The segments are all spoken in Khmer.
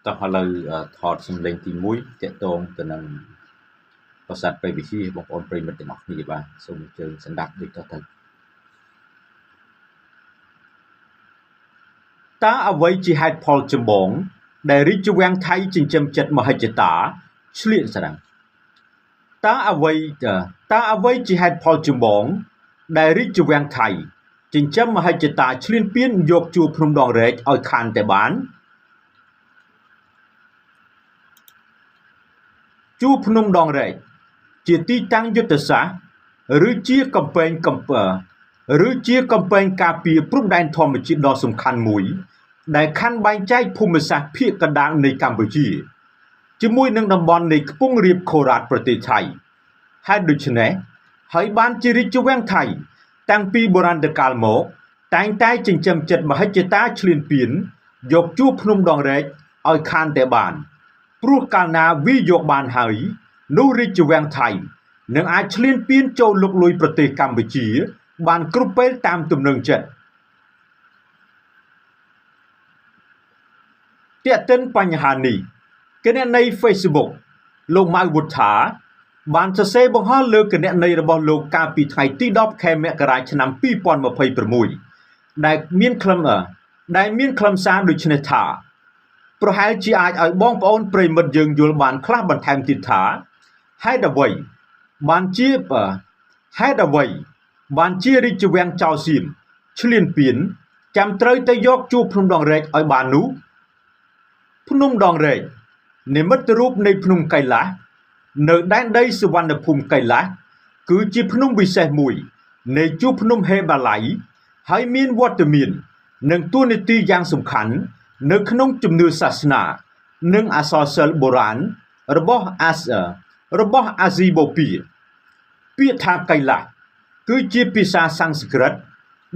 តោះឥឡូវថតសំឡេងទី1តាក់ទងទៅនឹងប្រសាទបេវិជាបងប្អូនប្រិយមិត្តទាំងអស់គ្នាបាទសូមអញ្ជើញស្ដាប់ដូចតទៅតើអ្វីជាហេតុផលចម្បងដែលរាជវាំងថៃចិញ្ចឹមចិត្តមហិច្ឆតាឆ្លៀតស្រង់តើអ្វីជាហេតុផលចម្បងដែលរាជវាំងថៃចិញ្ចឹមមហិច្ឆតាឈ្លានពានយកជួរភ្នំដងរែកឲ្យខានតែបានជួរភ្នំដងរែកជាទីតាំងយុទ្ធសាស្ត្រឬជាកំពែងការពារព្រំដែនធម្មជាតិដ៏សំខាន់មួយដែលខណ្ឌបែងចែកភូមិសាស្ត្រភាគកណ្ដាលនៃកម្ពុជាជាមួយនឹងតំបន់នៃខ្ពង់រាបខូរ៉ាតប្រទេសថៃហេតុដូច្នេះហើយបានជារាជវាំងថៃតាំងពីបុរាណកាលមកតែងតែចិញ្ចឹមចិត្តមហិច្ឆតាឈ្លានពានយកជួរភ្នំដងរែកឲ្យខានតែបានព្រោះកាលណាវាយកបានហើយនោះរាជវាំងថៃនឹងអាចឈ្លានពានចូលលុកលុយប្រទេសកម្ពុជាបានគ្រប់ពេលតាមទំនឹងចិត្តទាក់ទិនបញ្ហានេះគណនី Facebook លោកម៉ៅវុធា បានសរសេរបង្ហោះលើគណនីរបស់លោកកាលពីថ្ងៃទី10ខែមករាឆ្នាំ2026ដែលមានខ្លឹមសារដូចនេះថាប្រហែលជាអាចឲ្យបងប្អូនប្រិយមិត្តយើងយល់បានខ្លះបន្ថែមទៀតថាហេតុអ្វីបានជារាជវាំងចៅសៀមឈ្លានពានចាំត្រូវទៅយកជួរភ្នំដងរែកឲ្យបាននោះភ្នំដងរែកនិមិត្តរូបនៃភ្នំកៃឡាសនៅដែនដីសុវណ្ណភូមិកៃឡាសគឺជាភ្នំវិសេសមួយនៃជួរភ្នំហេបាឡៃហើយមានវត្តមាននិងតួនាទីយ៉ាងសំខាន់នៅក្នុងជំនឿសាសនានិងអក្សរសិល្ប៍បុរាណរបស់អាស៊ីបូព៌ាពាក្យថាកៃឡាសគឺជាភាសាសំស្ក្រឹត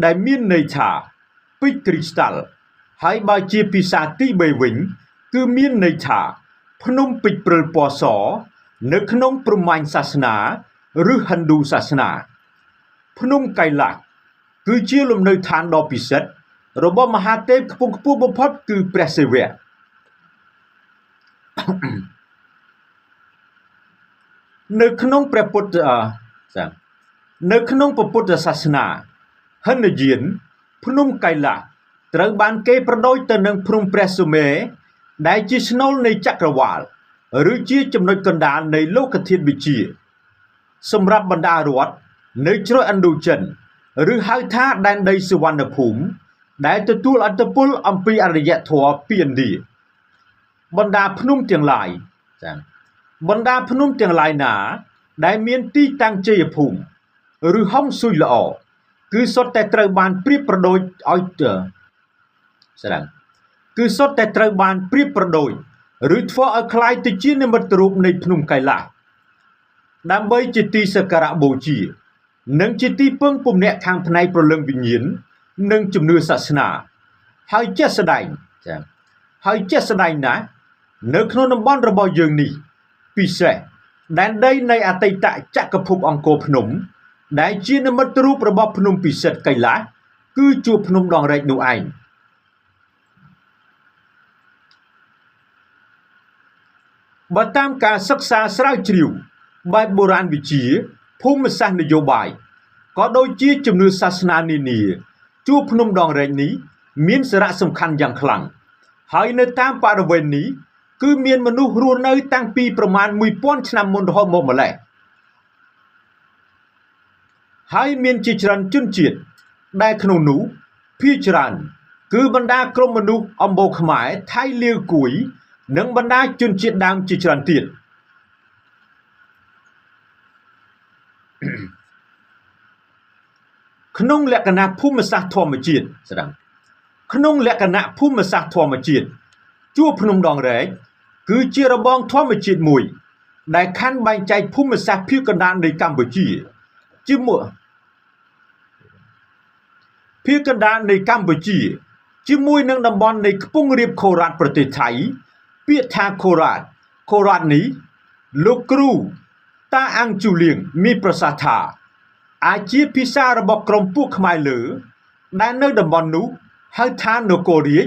ដែលមានន័យថាពេជ្រគ្រីស្តាល់ហើយបើជាភាសាទី3វិញគឺមានន័យថាភ្នំពេជ្រព្រិលពណ៌សនៅក្នុងព្រហ្មញ្ញសាសនាឬហិណ្ឌូសាសនាភ្នំកៃឡាសគឺជាលំនៅឋានដ៏ពិសិដ្ឋរបស់មហាទេពខ្ពង់ខ្ពស់បំផុតគឺព្រះសិវៈនៅក្នុងព្រះពុទ្ធសាសនាហិនយានភ្នំកៃឡាសត្រូវបានគេប្រដូចទៅនឹងភ្នំព្រះសុមេរុដែលជាស្នូលនៃចក្រវាឡឬជាចំណុចកណ្ដាលនៃលោកធាតុវិទ្យាសម្រាប់បណ្ដារដ្ឋនៅជ្រោយឥណ្ឌូចិនឬហៅថាដែនដីសុវណ្ណភូមិដែលទទួលឥទ្ធិពលអំពីអរិយធម៌ពីឥណ្ឌាបណ្ដាភ្នំទាំងឡាយណាដែលមានទីតាំងជ័យភូមិឬហុងស៊ុយល្អគឺសុទ្ធតែត្រូវបានប្រៀបប្រដូចឬធ្វើឲ្យคล้ายទៅជានិមិត្តរូបនៃភ្នំកៃឡាសដើម្បីជាទីសក្ការៈបូជានិងជាទីពឹងពំនាក់ខាងផ្នែកព្រលឹងវិញ្ញាណនិងជំនឿសាសនាហើយជាក់ស្ដែងណាស់នៅក្នុងតំបន់របស់យើងនេះពិសេសដែនដីនៃអតីតចក្រភពអង្គរភ្នំដែលជានិមិត្តរូបរបស់ភ្នំពិសិដ្ឋកៃឡាសគឺជួរភ្នំដងរែកនោះឯងបើតាមការសិក្សាស្រាវជ្រាវបែបបុរាណវិទ្យាភូមិសាស្ត្រនយោបាយក៏ដូចជាជំនឿសាសនានានាជួរភ្នំដងរែកនេះមានសារៈសំខាន់យ៉ាងខ្លាំងហើយនៅតាមបរិវេណនេះគឺមានមនុស្សរស់នៅតាំងពីប្រមាណ 1000 ឆ្នាំមុនរហូតមកម្ល៉េះហើយមានជាច្រើនជនជាតិដែលក្នុងនោះភាគច្រើនគឺបណ្ដាក្រុមមនុស្សអំបូរខ្មែរថៃលាវគួយនិងបណ្ដាជនជាតិដើមជាច្រើនទៀតក្នុងលក្ខណៈភូមិសាស្ត្រធម្មជាតិជួរភ្នំដងរែកគឺជារបងធម្មជាតិមួយដែលខណ្ឌបែងចែកភូមិសាស្ត្រភាគកណ្ដាលនៃកម្ពុជាជាមួយនឹងតំបន់នៃខ្ពង់រាបខូរ៉ាតប្រទេសថៃពាក្យថាខូរ៉ាតនេះលោកគ្រូតាអាំងជូលៀងមានប្រសាសន៍ថាអាចជាភាសារបស់ក្រុមពួកខ្មែរលើដែលនៅតំបន់នោះហៅថានគររាជ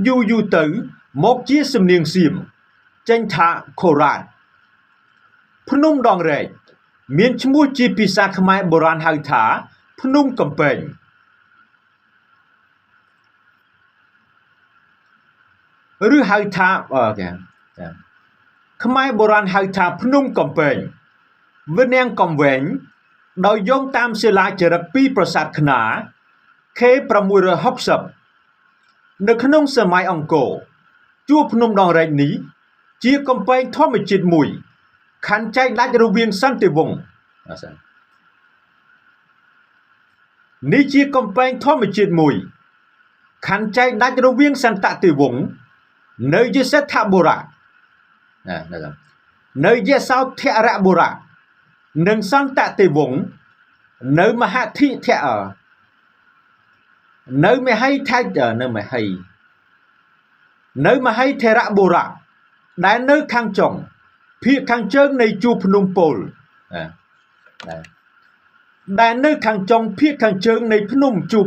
យូរទៅ មកជាសំនៀងសៀមចេញថាខូរ៉ាតភ្នំដងរែកមានឈ្មោះជាភាសាខ្មែរបុរាណហៅថាភ្នំកំពែងឬហៅថាខ្មែរបុរាណហៅថាភ្នំកំពែងវានាងកំវែងដោយយោងតាមសិលាចារឹកពីប្រាសាទខ្នារ K660 នៅក្នុងសម័យអង្គរជួរភ្នំដងរែកនេះជាកំពែងធម្មជាតិមួយខណ្ឌចែកដាច់រវាងសន្តិវង្សនេះជាកំពែងធម្មជាតិមួយខណ្ឌចែកដាច់រវាងសន្តតិវង្សនៅយសេដ្ឋបុរៈនៅយសោធរបុរៈនិងសន្តតិវង្សនៅមហធិធៈនៅមហិថៃនៅមហិធរបុរៈដែលនៅខាងចុងភាគខាងជើងនៃជួរភ្នំពោលដែលនៅខាងចុងភាគខាងជើងនៃភ្នំជួប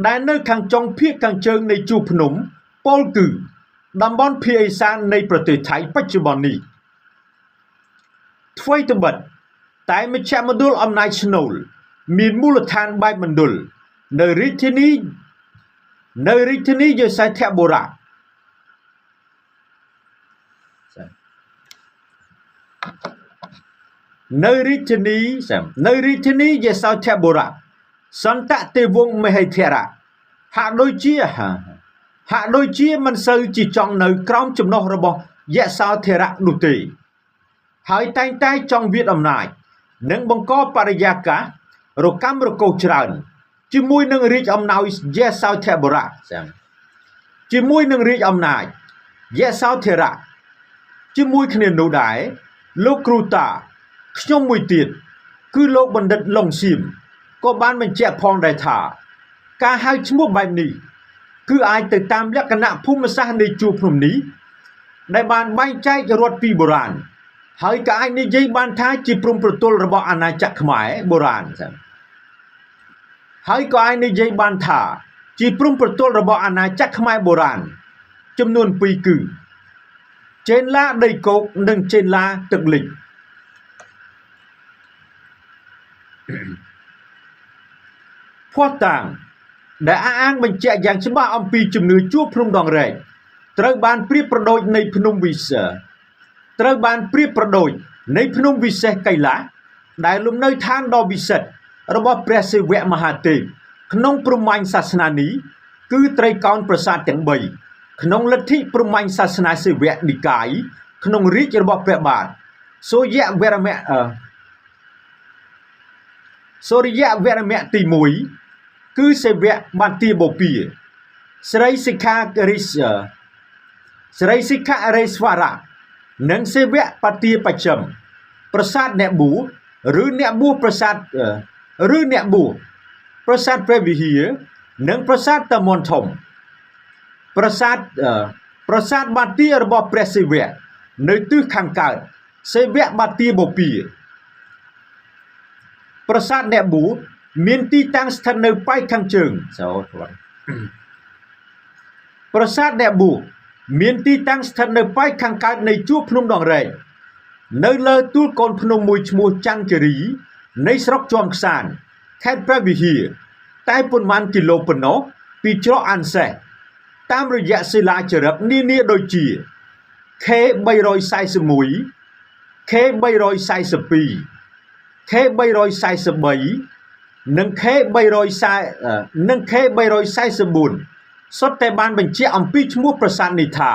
ដែលនៅខាងចុងភាគខាងជើងនៃជួរភ្នំពោលគឺតំបន់ភាគឦសាននៃប្រទេសថៃបច្ចុប្បន្ននេះថ្វីត្បិតតែមជ្ឈមណ្ឌលអំណាចស្នូលមានមូលដ្ឋានបែបមណ្ឌលនៅរាជធានីយសោធបុរៈនៅរាជធានីយសោធបុរៈសន្តតិវង្សមហិធរៈហាក់ដូចជាមិនសូវជាចង់នៅក្រោមចំណុះរបស់យសោធរៈនោះទេហើយតែងតែចង់វាដអំណាចនិងបង្កបរិយាកាសរកាំរកូសច្រើនជាមួយនឹងរាជអំណាចយសោធបុរៈជាមួយនឹងរាជអំណាចយសោធរៈជាមួយគ្នានោះដែរលោកគ្រូតាខ្ញុំមួយទៀតគឺលោកបណ្ឌិតឡុងសៀមក៏បានបញ្ជាក់ផងដែរថាការហៅឈ្មោះបែបនេះគឺអាចទៅតាមលក្ខណៈភូមិសាស្ត្រនៃជួរភ្នំនេះដែលបានបែងចែករដ្ឋពីបុរាណហើយក៏អាចនិយាយបានថាជាព្រំប្រទល់របស់អាណាចក្រខ្មែរបុរាណហើយក៏អាចនិយាយបានថាជាព្រំប្រទល់របស់អាណាចក្រខ្មែរបុរាណចំនួន2គឺចេនឡាដីគោកនិងចេនឡាទឹកលិចភស្តុតាងដែលអះអាងបញ្ជាក់យ៉ាងច្បាស់អំពីជំនឿជួរភ្នំដងរែកត្រូវបានប្រៀបប្រដូចនៃភ្នំវិសេសកៃឡាសដែលលំនៅឋានដ៏វិសិទ្ធរបស់ព្រះសិវៈមហាទេពក្នុងព្រហ្មញ្ញសាសនានេះគឺត្រីកោណប្រាសាទទាំង3ក្នុងលទ្ធិព្រហ្មញ្ញសាសនាសិវៈនិកាយក្នុងរាជ្យរបស់ព្រះបាទសូរ្យវរមៈទី1គឺសិវៈបាទាបូពាស្រីសិក្ខារេស្វរៈនិងសិវៈបាទាបច្ចឹមប្រាសាទអ្នកបួសឬអ្នកបួសប្រាសាទព្រះវិហារនិងប្រាសាទតមនធំប្រាសាទបាទារបស់ព្រះសិវៈនៅទិសខាងកើតសិវៈបាទាបូពាប្រាសាទអ្នកបួសមានទីតាំងស្ថិតនៅប៉ែកខាងជើងប្រាសាទអ្នកបួសមានទីតាំងស្ថិតនៅប៉ែកខាងកើតនៃជួរភ្នំដងរែកនៅលើទួលកូនភ្នំមួយឈ្មោះច័ន្ទគិរីនៃស្រុកជាំខ្សានខេត្តព្រះវិហារតែប៉ុន្មានគីឡូប៉ុណ្ណោះពីច្រកអានសេះតាមរយៈសិលាចារឹកនានាដូចជា K341 K342 K343 និង K344 សុទ្ធតែបានបញ្ជាក់អំពីឈ្មោះប្រាសាទនេះថា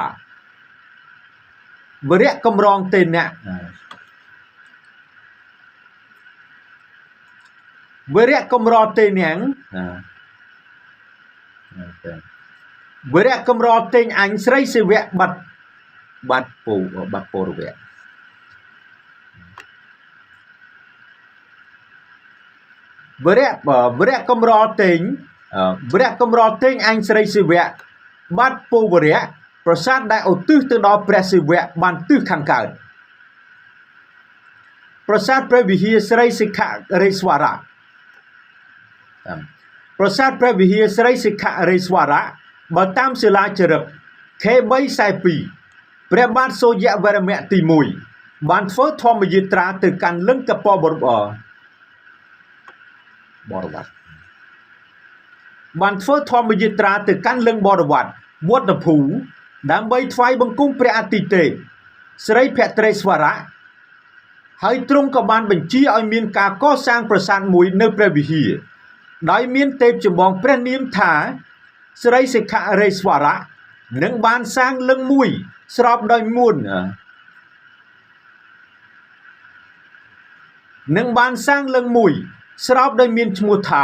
វរៈកម្រងតេនៈវរៈកម្រតេនាងវរៈកម្រតេងអញស្រីសិវៈបាត់ពរវៈវរៈកម្រតេងអញស្រីសិវៈបាត់ពវរៈប្រាសាទដែលឧទ្ទិសទៅដល់ព្រះសិវៈបានទិសខាងកើតប្រាសាទព្រះវិហារស្រីសិក្ខារេស្វរៈប្រាសាទព្រះវិហារស្រីសិក្ខារេស្វរៈបើតាមសិលាចារឹក K342 ព្រះបាទសូរ្យវរ្ម័នទី1បានធ្វើធម្មយាត្រាទៅកាន់លង្កពបរវត្តបានធ្វើធម្មយាត្រាទៅកាន់លង្កបរវត្តវត្តភូដើម្បីថ្វាយបង្គំព្រះអាទិទេពស្រីភត្រីស្វរៈហើយទ្រង់ក៏បានបញ្ជាឲ្យមានការកសាងប្រាសាទមួយនៅព្រះវិហារដោយមានទេពចម្បងព្រះនាមថាស្រីសិខរេស្វរៈនឹងបានសាងលឹងមួយស្របដោយមួននឹងបានសាងលឹងមួយស្របដោយមានឈ្មោះថា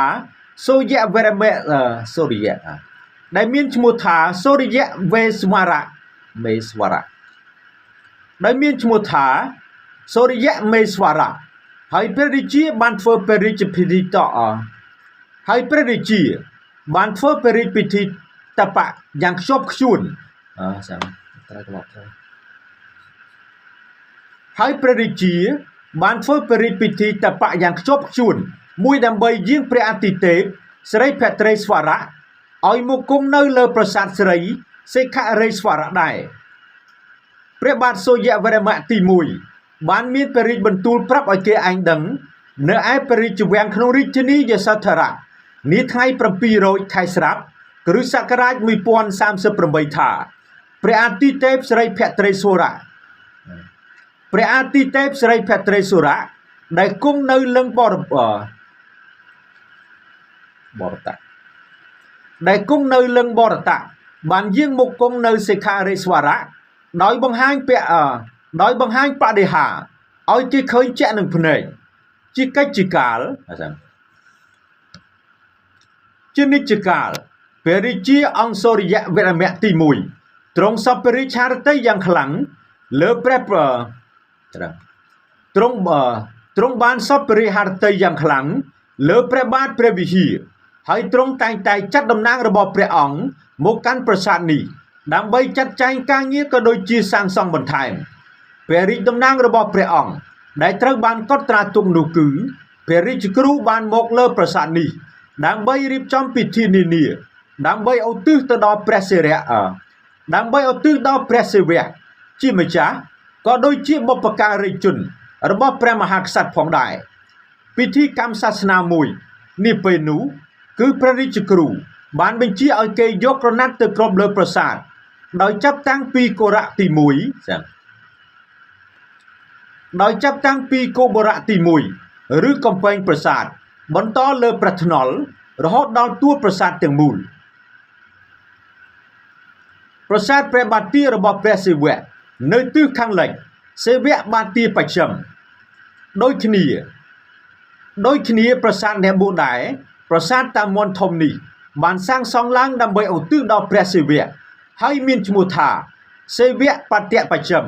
សូរ្យវរ្ម័នសូរ្យដែលមានឈ្មោះថាសូរ្យវេស្វរៈមេស្វរៈដែលមានឈ្មោះថាសូរ្យមេស្វរៈហើយព្រះរាជាបានធ្វើព្រះរាជពិធីហើយព្រះរាជាបានធ្វើព្រះរាជពិធីតបៈយ៉ាងខ្ជាប់ខ្ជួនចាំត្រូវក្បត់thôiហើយព្រះរាជាបានធ្វើព្រះរាជពិធីតបៈយ៉ាងខ្ជាប់ខ្ជួនមួយដើម្បីយាងព្រះអាទិទេពស្រីភត្រីស្វរៈឲ្យមកគង់នៅលើប្រាសាទស្រីសិខរេស្វរៈដែរព្រះបាទសូរ្យវរ្ម័នទី1បានមានព្រះរាជបន្ទូលប្រាប់ឲ្យគេឯងដឹងនៅឯព្រះរាជវាំងក្នុងរាជធានីយសោធរៈនាថ្ងៃ7រោចខែស្រាប់គ្រិស្តសករាជ1038ថាព្រះអាទិទេពស្រីភត្រីស្វរៈព្រះអាទិទេពស្រីភត្រីស្វរៈដែលគង់នៅលឹងបរតៈដែលគង់នៅលឹងបរតៈបានយាងមកគង់នៅសិខរេស្វរៈដោយបង្ហាញបដិហាឲ្យគេឃើញជាក់នឹងភ្នែកជាកិច្ចកាលជានិច្ចកាលព្រះរាជាអង្គសូរ្យវរ្ម័នទី1ទ្រង់សពរិឆារតីយ៉ាងខ្លាំងលើព្រះទ្រង់បានសពរិហារតីយ៉ាងខ្លាំងលើព្រះបាទព្រះវិហារហើយទ្រង់តែងតែចាត់តំណាងរបស់ព្រះអង្គមកកាន់ប្រាសាទនេះដើម្បីចាត់ចែងការងារក៏ដូចជាសាងសង់បន្ថែមព្រះរាជតំណាងរបស់ព្រះអង្គដែលត្រូវបានកត់ត្រាទុកនោះគឺព្រះរាជគ្រូបានមកលើប្រាសាទនេះដើម្បីរៀបចំពិធីនានាដើម្បីឧទ្ទិសទៅដល់ព្រះសិរៈដើម្បីឧទ្ទិសដល់ព្រះសិវៈជាម្ចាស់ក៏ដូចជាបុព្វការីជនរបស់ព្រះមហាក្សត្រផងដែរពិធីកម្មសាសនាមួយនេះពេលនោះគឺព្រះរាជគ្រូបានបញ្ជាឲ្យគេយកក្រណាត់ទៅគ្របលើប្រាសាទដោយចាប់តាំងពីកុរៈទី1ដោយចាប់តាំងពីកុបរៈទី1ឬកំពែងប្រាសាទបន្តលើព្រះថ្នល់រហូតដល់ទួលប្រាសាទទាំងមូលប្រាសាទព្រះបាទារបស់ព្រះសិវៈនៅទិសខាងលិចសិវៈបាទាបច្ចឹមដូចគ្នាប្រាសាទអ្នកបួដែរប្រាសាទតាមន់ធំនេះបានសាងសង់ឡើងដើម្បីឧទ្ទិសដល់ព្រះសិវៈហើយមានឈ្មោះថាសិវៈបត្តបច្ចឹម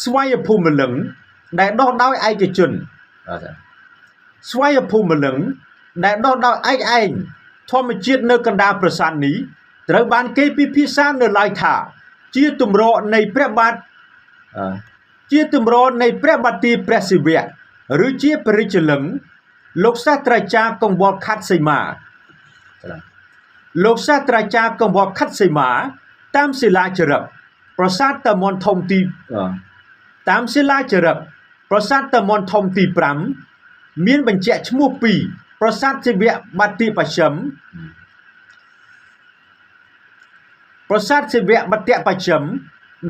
ស្វ័យភូមិលឹងដែលដុះដោយឯកជនស្វ័យភូមិលឹងដែលដុះដោយឯកឯងធម្មជាតិនៅកណ្ដាលប្រាសាទនេះត្រូវបានគេពិភាក្សានៅឡើយថាជាទម្រនៃព្រះបាទទាព្រះសិវៈឬជាព្រះរាជលឹងលោកសាស្ត្រាចារ្យកង្វល់ខាត់សីមាតាមសិលាចារឹកប្រាសាទតមន់ធំទី5មានបញ្ជាក់ឈ្មោះពីរប្រាសាទសិវៈបាទាបច្ចឹម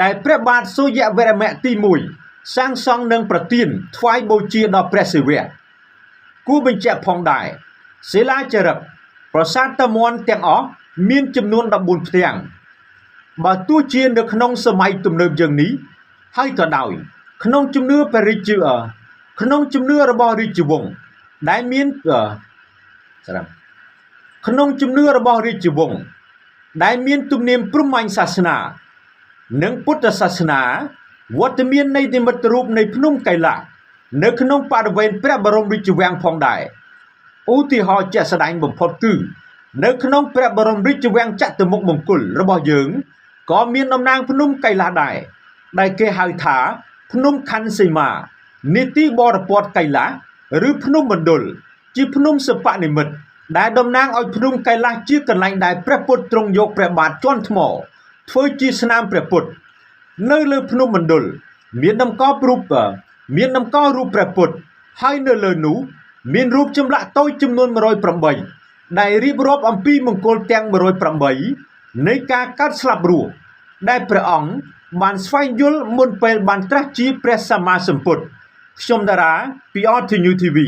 ដែលព្រះបាទសូរ្យវរ្ម័នទី1សាងសង់និងប្រទានថ្វាយបូជាដល់ព្រះសិវៈគួរបញ្ជាក់ផងដែរសិលាចារឹកប្រាសាទតមន់ទាំងអស់មានចំនួន14ផ្ទាំងបើទោះជានៅក្នុងសម័យទំនើបយើងនេះហើយក៏ដោយក្នុងជំនឿរបស់រាជវង្សដែលមានទំនៀមព្រហ្មញ្ញសាសនានិងពុទ្ធសាសនាវត្តមាននៃនិមិត្តរូបនៃភ្នំកៃឡាសនៅក្នុងបរិវេណព្រះបរមរាជវាំងផងដែរឧទាហរណ៍ជាក់ស្ដែងបំផុតគឺនៅក្នុងព្រះបរមរាជវាំងចតុមុខមង្គលរបស់យើងក៏មានតំណាងភ្នំកៃឡាសដែរដែលគេហៅថាភ្នំខណ្ឌសីមានីតិបរពតកៃឡាសឬភ្នំមណ្ឌលជាភ្នំសិប្បនិមិត្តដែលតំណាងឲ្យភ្នំកៃឡាសជាកន្លែងដែលព្រះពុទ្ធទ្រង់យកព្រះបាទជាន់ថ្ម ធ្វើជាស្នាមព្រះពុទ្ធនៅលើភ្នំមណ្ឌលមានតម្កល់រូបព្រះពុទ្ធហើយនៅលើនោះមានរូបចម្លាក់តូចចំនួន108ដែលរៀបរាប់អំពីមង្គលទាំង108នៃការកើតស្លាប់រស់ដែលព្រះអង្គបានស្វែងយល់មុនពេលបានត្រាស់ជាព្រះសម្មាសម្ពុទ្ធខ្ញុំតារាពី RTNews TV